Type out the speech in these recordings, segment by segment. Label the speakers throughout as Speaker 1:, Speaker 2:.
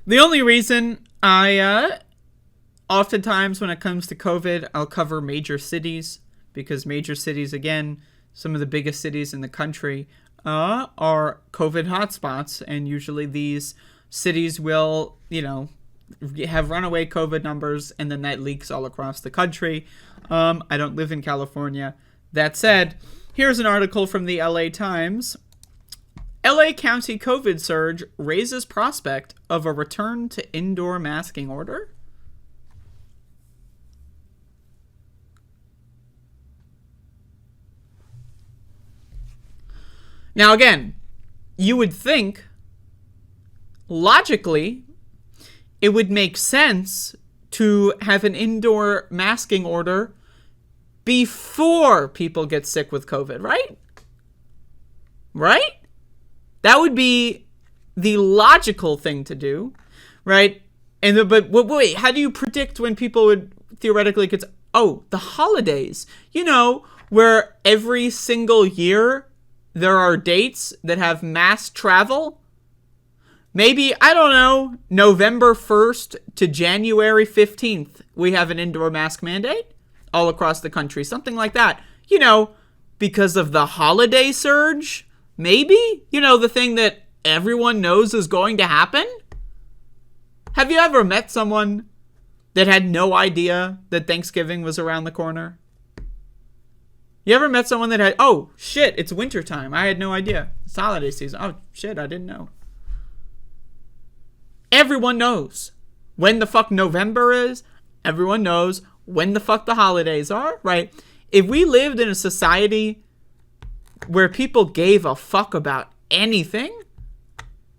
Speaker 1: The only reason I oftentimes when it comes to COVID, I'll cover major cities because major cities, again, some of the biggest cities in the country are COVID hotspots, and usually these cities will, have runaway COVID numbers, and then that leaks all across the country. I don't live in California. That said, here's an article from the LA Times. LA County COVID surge raises prospect of a return to indoor masking order. Now, again, you would think, logically, it would make sense to have an indoor masking order before people get sick with COVID, right? Right? That would be the logical thing to do, right? But wait, how do you predict when people would theoretically get... Oh, the holidays. Where every single year there are dates that have mass travel. Maybe, I don't know, November 1st to January 15th, we have an indoor mask mandate all across the country. Something like that. Because of the holiday surge, maybe? The thing that everyone knows is going to happen? Have you ever met someone that had no idea that Thanksgiving was around the corner? You ever met someone that had, oh, shit, it's wintertime. I had no idea. It's holiday season. Oh, shit, I didn't know. Everyone knows when the fuck November is. Everyone knows when the fuck the holidays are, right? If we lived in a society where people gave a fuck about anything,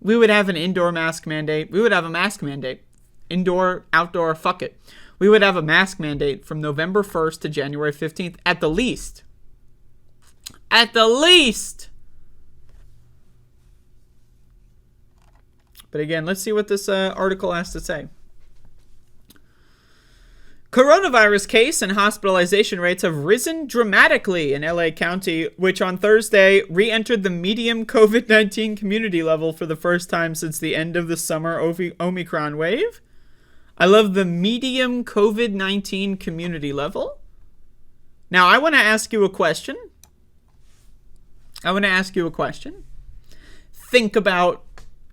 Speaker 1: we would have an indoor mask mandate. We would have a mask mandate. Indoor, outdoor, fuck it. We would have a mask mandate from November 1st to January 15th at the least. At the least. But again, let's see what this article has to say. Coronavirus case and hospitalization rates have risen dramatically in LA County, which on Thursday re-entered the medium COVID-19 community level for the first time since the end of the summer Omicron wave. I love the medium COVID-19 community level. Now, I want to ask you a question. Think about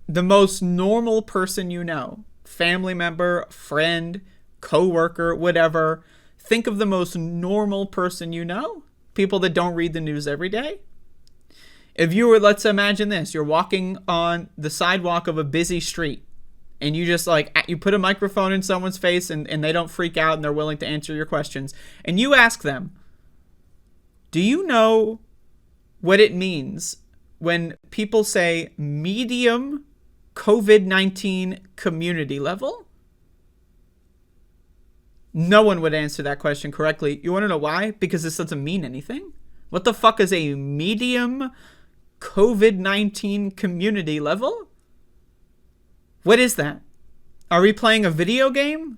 Speaker 1: the most normal person you know. Family member, friend, co-worker, whatever. Think of the most normal person you know. People that don't read the news every day. If you were, let's imagine this. You're walking on the sidewalk of a busy street. And you just you put a microphone in someone's face and they don't freak out and they're willing to answer your questions. And you ask them, do you know what it means when people say medium COVID-19 community level? No one would answer that question correctly. You want to know why? Because this doesn't mean anything. What the fuck is a medium COVID-19 community level? What is that? Are we playing a video game?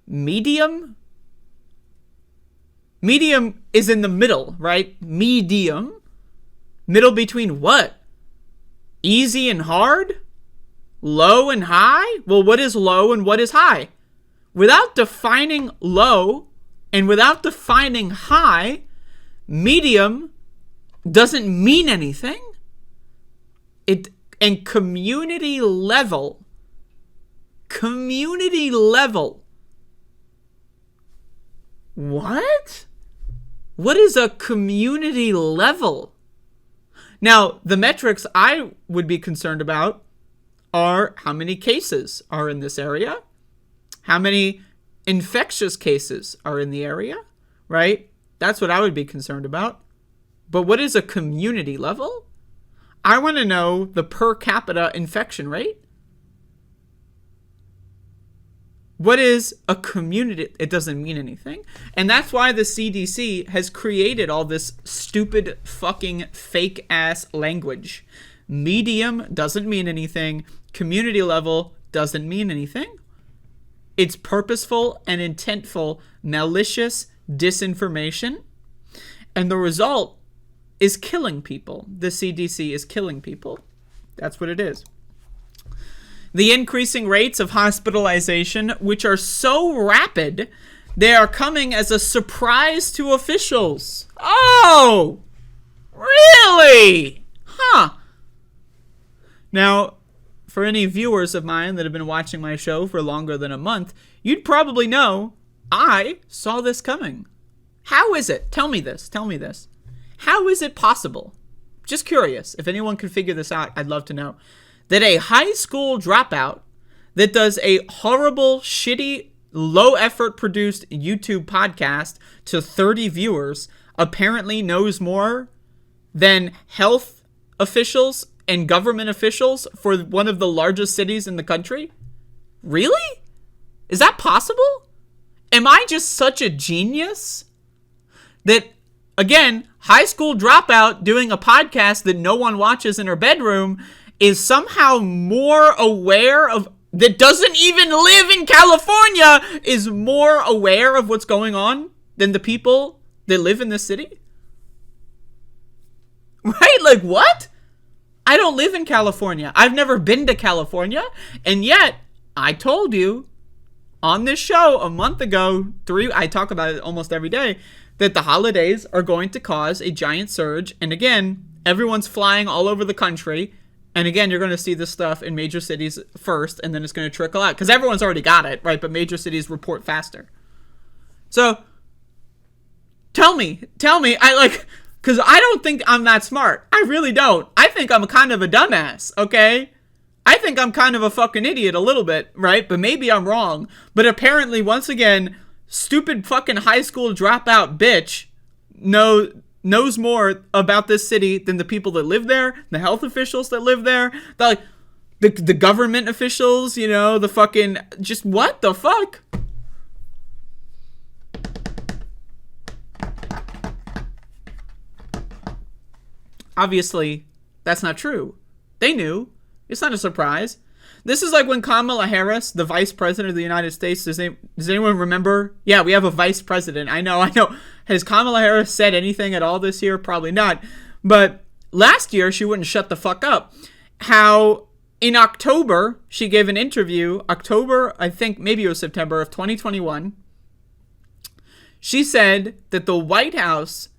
Speaker 1: Medium? Medium is in the middle, right? Medium. Middle between what? Easy and hard? Low and high? Well, what is low and what is high? Without defining low and without defining high, medium doesn't mean anything. And community level. What? What is a community level? Now, the metrics I would be concerned about are how many cases are in this area, how many infectious cases are in the area, right? That's what I would be concerned about. But what is a community level? I want to know the per capita infection rate. What is a community? It doesn't mean anything. And that's why the CDC has created all this stupid fucking fake ass language. Medium doesn't mean anything. Community level doesn't mean anything. It's purposeful and intentful, malicious disinformation. And the result is killing people. The CDC is killing people. That's what it is. The increasing rates of hospitalization, which are so rapid, they are coming as a surprise to officials. Oh, really? Huh. Now, for any viewers of mine that have been watching my show for longer than a month, you'd probably know I saw this coming. How is it? Tell me this. How is it possible? Just curious. If anyone can figure this out, I'd love to know. That a high school dropout that does a horrible, shitty, low-effort produced YouTube podcast to 30 viewers apparently knows more than health officials and government officials for one of the largest cities in the country? Really? Is that possible? Am I just such a genius that, again, high school dropout doing a podcast that no one watches in her bedroom is somehow more aware of, that doesn't even live in California, is more aware of what's going on than the people that live in the city? Right? Like, what? I don't live in California. I've never been to California. And yet, I told you on this show a month ago, I talk about it almost every day, that the holidays are going to cause a giant surge. And again, everyone's flying all over the country. And again, you're going to see this stuff in major cities first, and then it's going to trickle out. Because everyone's already got it, right? But major cities report faster. So, tell me, because I don't think I'm that smart. I really don't. I think I'm kind of a dumbass, okay? I think I'm kind of a fucking idiot a little bit, right? But maybe I'm wrong. But apparently, once again, stupid fucking high school dropout bitch knows more about this city than the people that live there, the health officials that live there, the government officials, the fucking, just what the fuck? Obviously, that's not true. They knew. It's not a surprise. This is like when Kamala Harris, the vice president of the United States, does anyone remember? Yeah, we have a vice president. I know. Has Kamala Harris said anything at all this year? Probably not. But last year, she wouldn't shut the fuck up. How in October, she gave an interview, I think maybe it was September of 2021. She said that the White House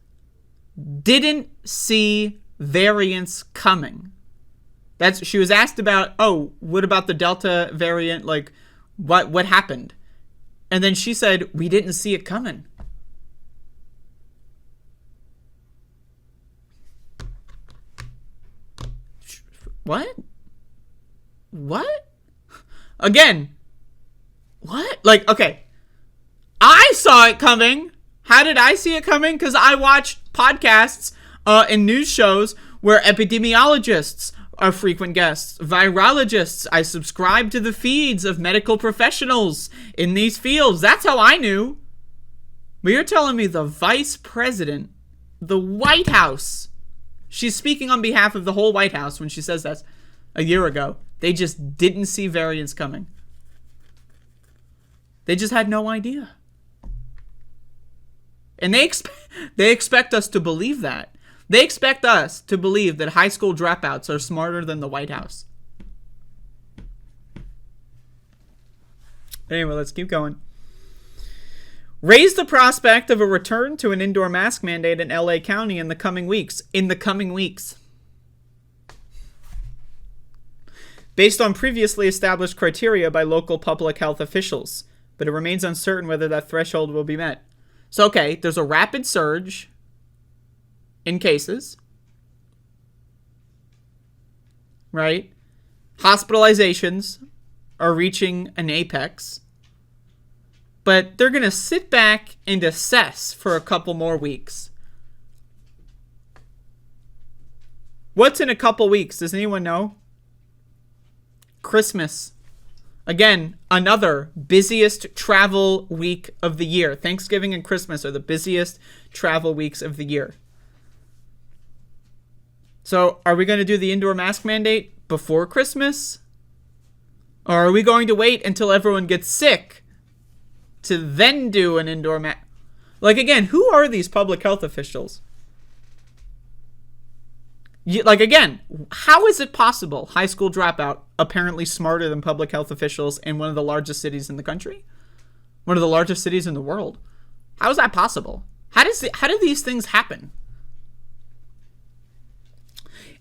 Speaker 1: didn't see variants coming. She was asked about, what about the Delta variant? Like, what happened? And then she said, we didn't see it coming. What? Again, what? Like, okay. I saw it coming. How did I see it coming? Because I watched podcasts and news shows where epidemiologists are frequent guests, virologists. I subscribe to the feeds of medical professionals in these fields. That's how I knew. But you're telling me the vice president, the White House, she's speaking on behalf of the whole White House when she says that a year ago. They just didn't see variants coming. They just had no idea. And they expect us to believe that. They expect us to believe that high school dropouts are smarter than the White House. Anyway, let's keep going. Raise the prospect of a return to an indoor mask mandate in LA County in the coming weeks. Based on previously established criteria by local public health officials, but it remains uncertain whether that threshold will be met. So, okay, there's a rapid surge in cases, right? Hospitalizations are reaching an apex, but they're going to sit back and assess for a couple more weeks. What's in a couple weeks? Does anyone know? Christmas. Again, another busiest travel week of the year. Thanksgiving and Christmas are the busiest travel weeks of the year. So, are we going to do the indoor mask mandate before Christmas? Or are we going to wait until everyone gets sick to then do an indoor mask? Like, again, who are these public health officials? Like, again, how is it possible? High school dropout, apparently smarter than public health officials in one of the largest cities in the country, one of the largest cities in the world. How is that possible? How do these things happen?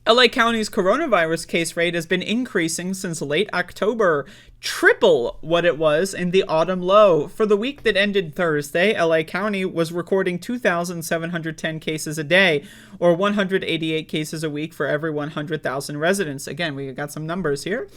Speaker 1: LA County's coronavirus case rate has been increasing since late October, triple what it was in the autumn low. For the week that ended Thursday, LA County was recording 2,710 cases a day, or 188 cases a week for every 100,000 residents. Again, we got some numbers here.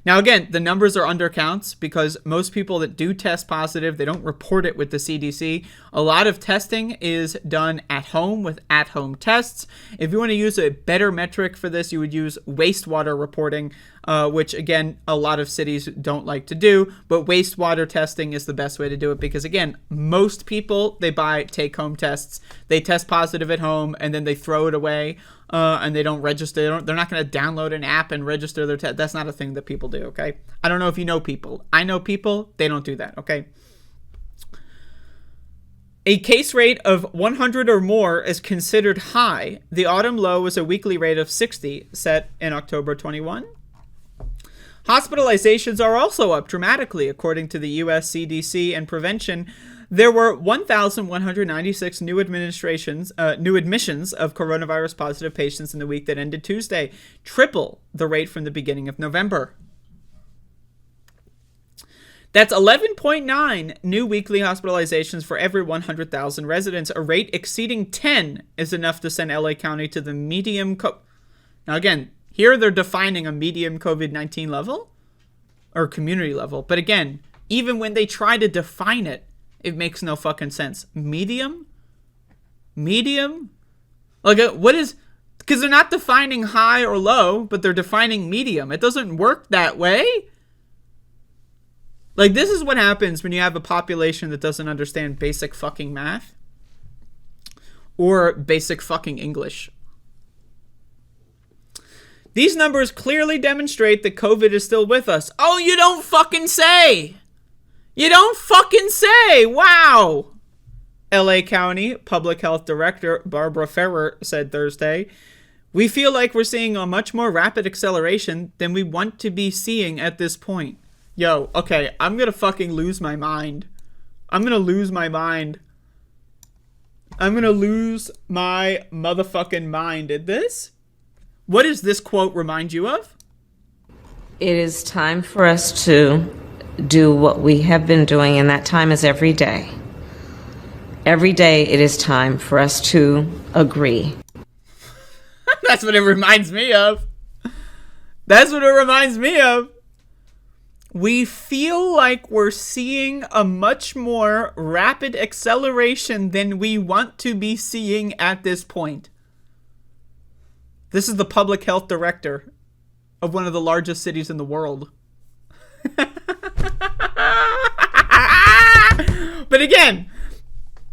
Speaker 1: Now, again, the numbers are undercounts because most people that do test positive, they don't report it with the CDC. A lot of testing is done at home with at-home tests. If you want to use a better metric for this, you would use wastewater reporting, which, again, a lot of cities don't like to do. But wastewater testing is the best way to do it because, again, most people, they buy take-home tests. They test positive at home, and then they throw it away. And they don't register. They're not going to download an app and register their test. That's not a thing that people do, okay? I don't know if you know people. I know people. They don't do that, okay? A case rate of 100 or more is considered high. The autumn low was a weekly rate of 60, set in October 21. Hospitalizations are also up dramatically, according to the U.S. CDC and Prevention. There were 1,196 new admissions of coronavirus positive patients in the week that ended Tuesday, triple the rate from the beginning of November. That's 11.9 new weekly hospitalizations for every 100,000 residents. A rate exceeding 10 is enough to send LA County to the medium. Now, again, here they're defining a medium COVID-19 level or community level. But again, even when they try to define it, it makes no fucking sense. Medium? Like, what is... Because they're not defining high or low, but they're defining medium. It doesn't work that way. Like, this is what happens when you have a population that doesn't understand basic fucking math. Or basic fucking English. These numbers clearly demonstrate that COVID is still with us. Oh, you don't fucking say! You don't fucking say! Wow! LA County Public Health Director Barbara Ferrer said Thursday, "We feel like we're seeing a much more rapid acceleration than we want to be seeing at this point." Yo, okay, I'm gonna fucking lose my mind. I'm gonna lose my motherfucking mind at this. What does this quote remind you of?
Speaker 2: It is time for us to do what we have been doing, and that time is every day. Every day it is time for us to agree.
Speaker 1: That's what it reminds me of. That's what it reminds me of. We feel like we're seeing a much more rapid acceleration than we want to be seeing at this point. This is the public health director of one of the largest cities in the world. But again,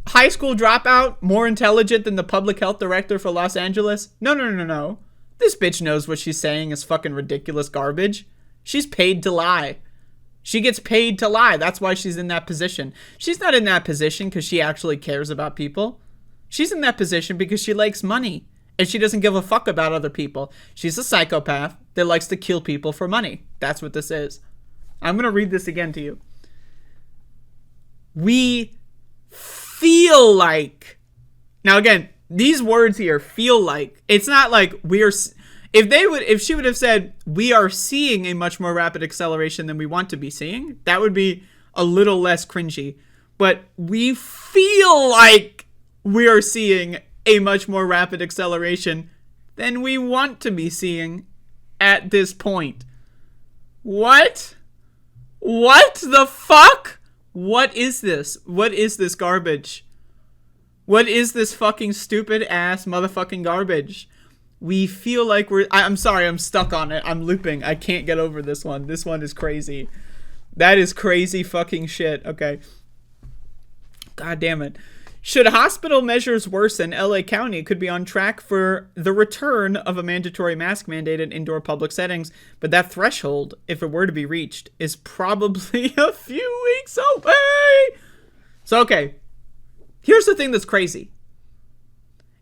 Speaker 1: high school dropout, more intelligent than the public health director for Los Angeles? No. This bitch knows what she's saying is fucking ridiculous garbage. She's paid to lie. She gets paid to lie. That's why she's in that position. She's not in that position because she actually cares about people. She's in that position because she likes money. And she doesn't give a fuck about other people. She's a psychopath that likes to kill people for money. That's what this is. I'm going to read this again to you. We feel like... Now again, these words here, feel like. It's not like we're... If she would have said, we are seeing a much more rapid acceleration than we want to be seeing, that would be a little less cringy. But we feel like we are seeing a much more rapid acceleration than we want to be seeing at this point. What? What the fuck? What is this? What is this garbage? What is this fucking stupid ass motherfucking garbage? We feel like we're... I'm sorry, I'm stuck on it. I'm looping. I can't get over this one. This one is crazy. That is crazy fucking shit. Okay. God damn it. Should hospital measures worsen, LA County could be on track for the return of a mandatory mask mandate in indoor public settings, but that threshold, if it were to be reached, is probably a few weeks away. So, okay. Here's the thing that's crazy.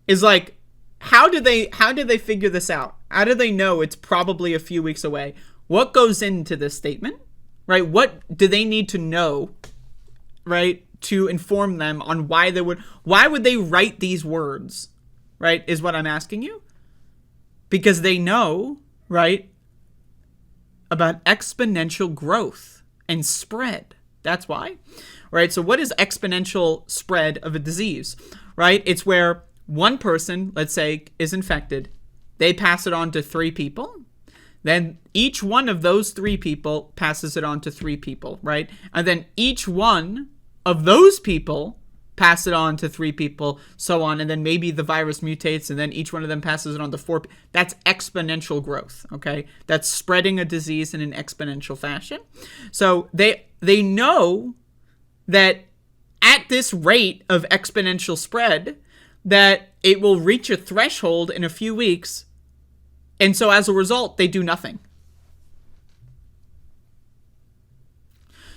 Speaker 1: Is like, how did they figure this out? How do they know it's probably a few weeks away? What goes into this statement, right? What do they need to know, right, to inform them on why would they write these words, right, is what I'm asking you. Because they know, right, about exponential growth and spread. That's why, right? So what is exponential spread of a disease, right? It's where one person, let's say, is infected. They pass it on to 3 people. Then each one of those 3 people passes it on to 3 people, right? And then each one of those people pass it on to 3 people, so on. And then maybe the virus mutates and then each one of them passes it on to 4. That's exponential growth, okay? That's spreading a disease in an exponential fashion. So they know that at this rate of exponential spread, that it will reach a threshold in a few weeks. And so as a result, they do nothing.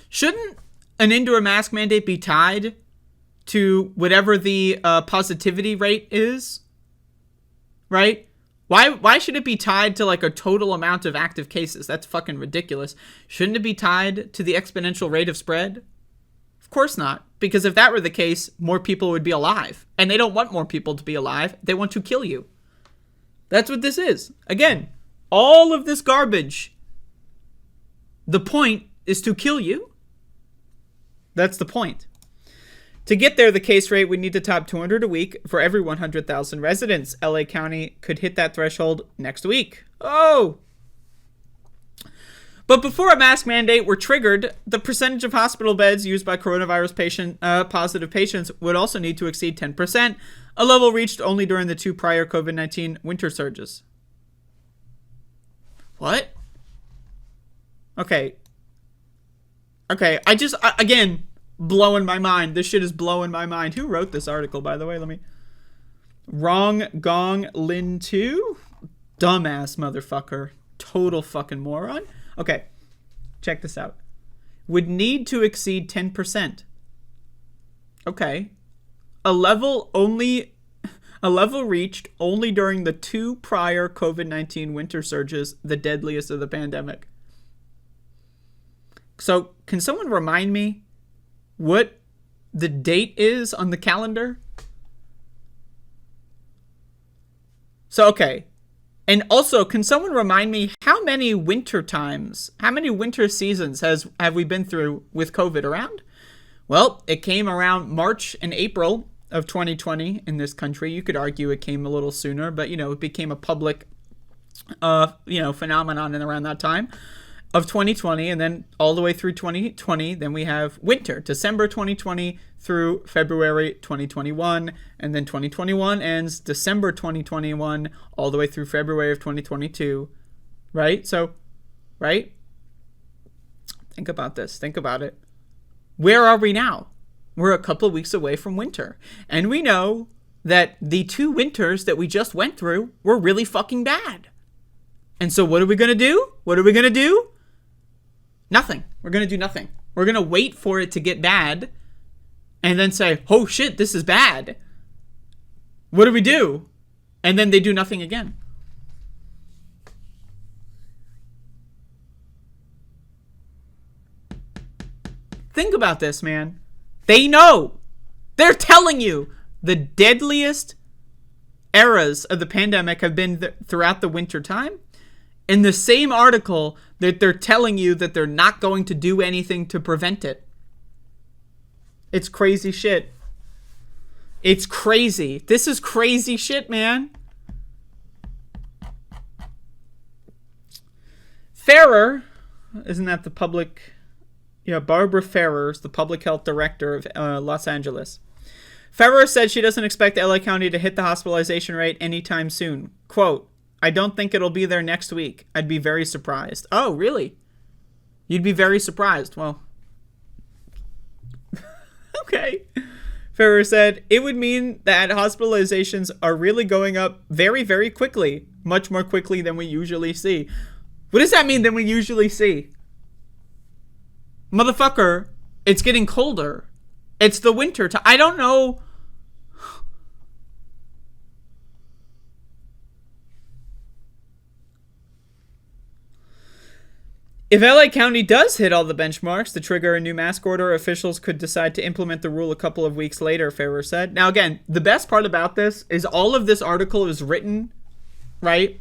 Speaker 1: Shouldn't an indoor mask mandate be tied to whatever the positivity rate is? Right? Why should it be tied to like a total amount of active cases? That's fucking ridiculous. Shouldn't it be tied to the exponential rate of spread? Of course not. Because if that were the case, more people would be alive. And they don't want more people to be alive. They want to kill you. That's what this is. Again, all of this garbage, the point is to kill you. That's the point. To get there, the case rate would need to top 200 a week for every 100,000 residents. LA County could hit that threshold next week. Oh! But before a mask mandate were triggered, the percentage of hospital beds used by coronavirus positive patients would also need to exceed 10%, a level reached only during the 2 prior COVID-19 winter surges. What? Okay, again, blowing my mind. This shit is blowing my mind. Who wrote this article, by the way? Wrong Gong Lin 2? Dumbass motherfucker. Total fucking moron. Okay, check this out. Would need to exceed 10%. Okay. A level reached only during the 2 prior COVID-19 winter surges, the deadliest of the pandemic. So, can someone remind me what the date is on the calendar? So, okay. And also, can someone remind me how many winter seasons have we been through with COVID around? Well, it came around March and April of 2020 in this country. You could argue it came a little sooner, but, it became a public, phenomenon in around that time of 2020, and then all the way through 2020, then we have winter, December 2020 through February 2021, and then 2021 ends December 2021 all the way through February of 2022, right? So, right? Think about this. Think about it. Where are we now? We're a couple of weeks away from winter, and we know that the 2 winters that we just went through were really fucking bad. And so what are we going to do? Nothing. We're going to do nothing. We're going to wait for it to get bad and then say, oh shit, this is bad. What do we do? And then they do nothing again. Think about this, man. They know. They're telling you the deadliest eras of the pandemic have been throughout the winter time. In the same article that they're telling you that they're not going to do anything to prevent it. It's crazy shit. It's crazy. This is crazy shit, man. Ferrer, isn't that the public... Yeah, Barbara Ferrer is the public health director of Los Angeles. Ferrer said she doesn't expect LA County to hit the hospitalization rate anytime soon. Quote, I don't think it'll be there next week. I'd be very surprised. Oh, really? You'd be very surprised. Well, okay. Ferrer said, it would mean that hospitalizations are really going up very, very quickly. Much more quickly than we usually see. What does that mean than we usually see? Motherfucker, it's getting colder. It's the winter time. I don't know. If LA County does hit all the benchmarks to trigger a new mask order, officials could decide to implement the rule a couple of weeks later, Ferrer said. Now, again, the best part about this is all of this article is written, right,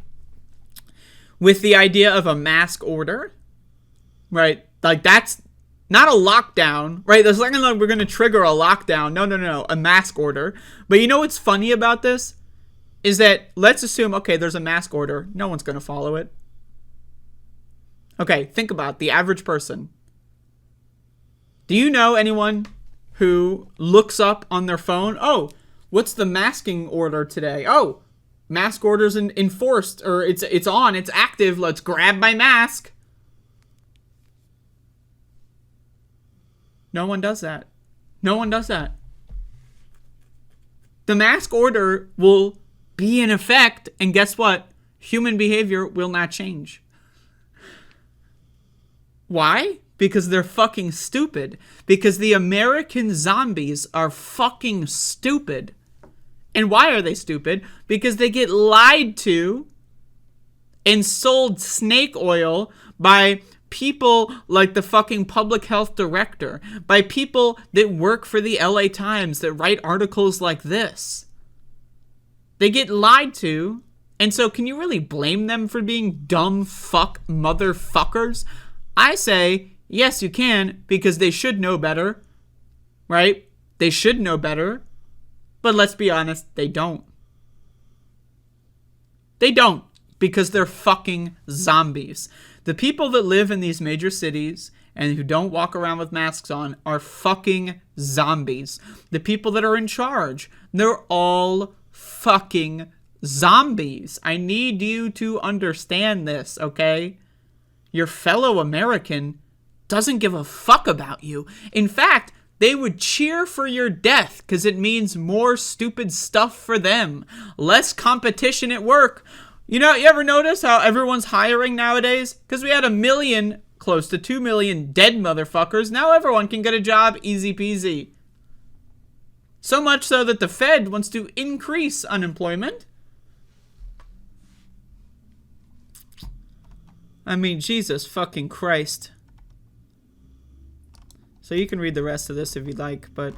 Speaker 1: with the idea of a mask order, right? Like, that's not a lockdown, right? There's like we're going to trigger a lockdown. No, a mask order. But you know what's funny about this? Is that, let's assume, okay, there's a mask order. No one's going to follow it. Okay, think about the average person. Do you know anyone who looks up on their phone, oh, what's the masking order today? Oh, mask order's enforced, or it's on, it's active, let's grab my mask. No one does that. No one does that. The mask order will be in effect, and guess what? Human behavior will not change. Why? Because they're fucking stupid. Because the American zombies are fucking stupid. And why are they stupid? Because they get lied to and sold snake oil by people like the fucking public health director, by people that work for the LA Times that write articles like this. They get lied to, and so can you really blame them for being dumb fuck motherfuckers? I say, yes, you can, because they should know better, right? They should know better, but let's be honest, they don't. They don't, because they're fucking zombies. The people that live in these major cities and who don't walk around with masks on are fucking zombies. The people that are in charge, they're all fucking zombies. I need you to understand this, okay? Your fellow American doesn't give a fuck about you. In fact, they would cheer for your death because it means more stupid stuff for them. Less competition at work. You know, you ever notice how everyone's hiring nowadays? Because we had 1 million, close to 2 million dead motherfuckers. Now everyone can get a job easy peasy. So much so that the Fed wants to increase unemployment. I mean, Jesus fucking Christ. So you can read the rest of this if you'd like, but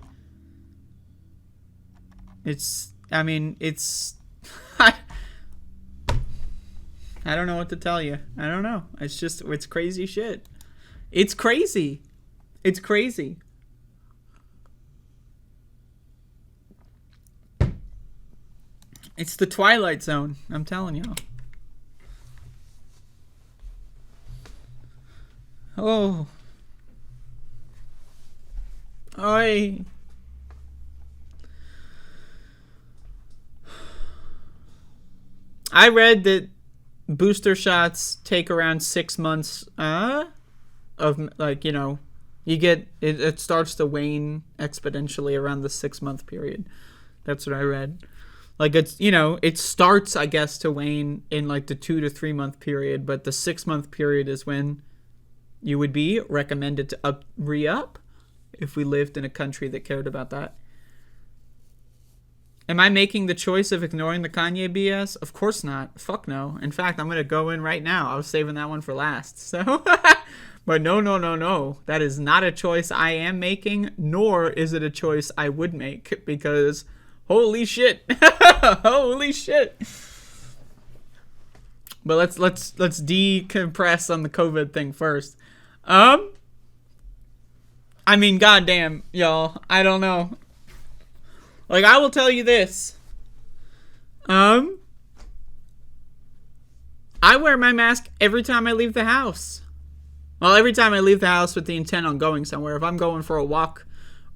Speaker 1: it's, I mean, it's, I don't know what to tell you. I don't know. It's just, it's crazy shit. It's crazy. It's crazy. It's the Twilight Zone, I'm telling y'all. Oh. Oi. I read that booster shots take around 6 months of, like, you know, you get it starts to wane exponentially around the 6 month period. That's what I read. Like, it's, you know, it starts, I guess, to wane in like the 2 to 3 month period, but the 6 month period is when you would be recommended to re-up if we lived in a country that cared about that. Am I making the choice of ignoring the Kanye BS? Of course not. Fuck no. In fact, I'm going to go in right now. I was saving that one for last. So, but no. That is not a choice I am making, nor is it a choice I would make, because holy shit. Holy shit. But let's decompress on the COVID thing first. I mean, goddamn, y'all. I don't know. Like, I will tell you this. I wear my mask every time I leave the house. Well, every time I leave the house with the intent on going somewhere. If I'm going for a walk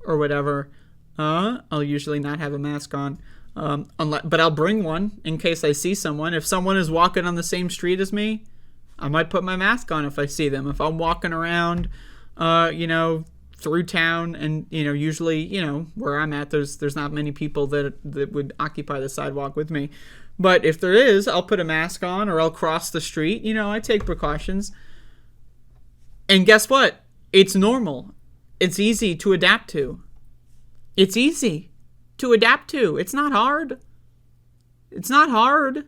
Speaker 1: or whatever, I'll usually not have a mask on. But I'll bring one in case I see someone. If someone is walking on the same street as me, I might put my mask on if I see them. If I'm walking around, through town, and, usually, where I'm at, there's not many people that would occupy the sidewalk with me. But if there is, I'll put a mask on, or I'll cross the street. I take precautions. And guess what? It's normal. It's easy to adapt to. It's easy to adapt to. It's not hard. It's not hard.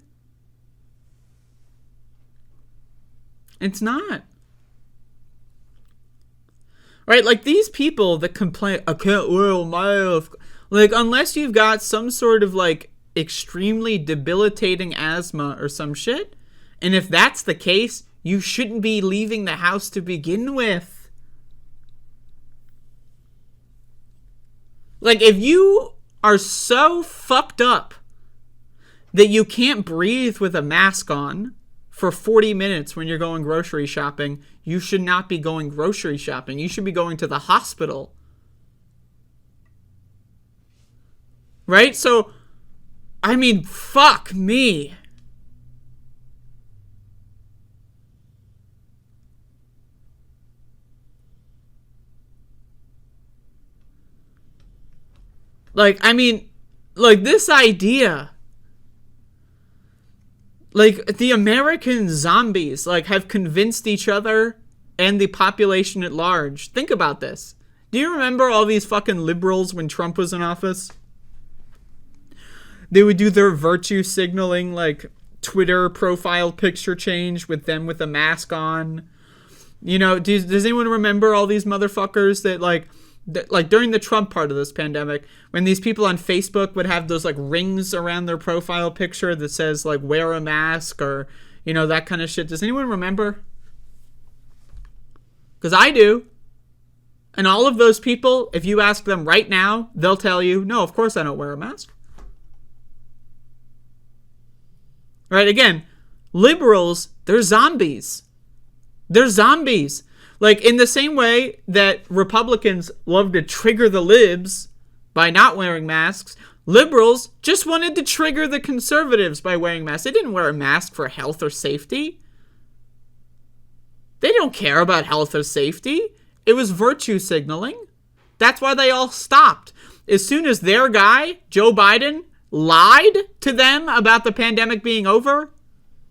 Speaker 1: It's not. Right? Like, these people that complain, I can't wear a mask. Like, unless you've got some sort of, like, extremely debilitating asthma or some shit, and if that's the case, you shouldn't be leaving the house to begin with. Like, if you are so fucked up that you can't breathe with a mask on for 40 minutes when you're going grocery shopping, you should not be going grocery shopping. You should be going to the hospital. Right? So, I mean, fuck me. Like, I mean, like, this idea, like, the American zombies, like, have convinced each other and the population at large. Think about this. Do you remember all these fucking liberals when Trump was in office? They would do their virtue signaling, like, Twitter profile picture change with them with a mask on. You know, does anyone remember all these motherfuckers that, like during the Trump part of this pandemic, when these people on Facebook would have those, like, rings around their profile picture that says, like, wear a mask or, you know, that kind of shit. Does anyone remember? Because I do. And all of those people, if you ask them right now, they'll tell you, no, of course I don't wear a mask. Right? Again, liberals, they're zombies. They're zombies. Like, in the same way that Republicans love to trigger the libs by not wearing masks, liberals just wanted to trigger the conservatives by wearing masks. They didn't wear a mask for health or safety. They don't care about health or safety. It was virtue signaling. That's why they all stopped. As soon as their guy, Joe Biden, lied to them about the pandemic being over,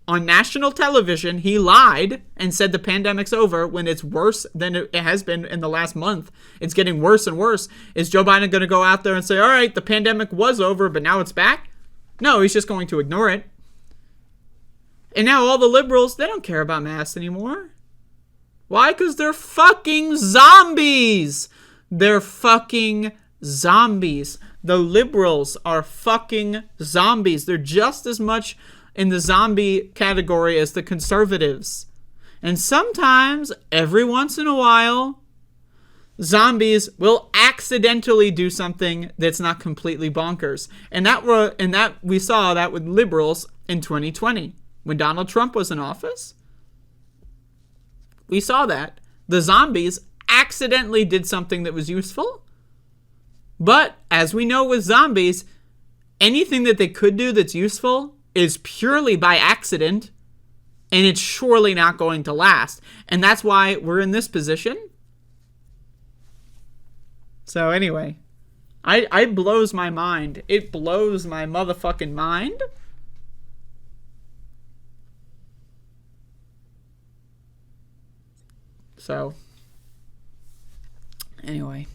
Speaker 1: on national television, he lied and said the pandemic's over when it's worse than it has been in the last month. It's getting worse and worse. Is Joe Biden going to go out there and say, all right, the pandemic was over, but now it's back? No, he's just going to ignore it. And now all the liberals, they don't care about masks anymore. Why? Because they're fucking zombies. They're fucking zombies. The liberals are fucking zombies. They're just as much in the zombie category as the conservatives. And sometimes, every once in a while, zombies will accidentally do something that's not completely bonkers. And that we saw that with liberals in 2020 when Donald Trump was in office. We saw that the zombies accidentally did something that was useful. But as we know with zombies, anything that they could do that's useful is purely by accident, and it's surely not going to last. And that's why we're in this position. So anyway, it blows my mind. It blows my motherfucking mind. So, anyway.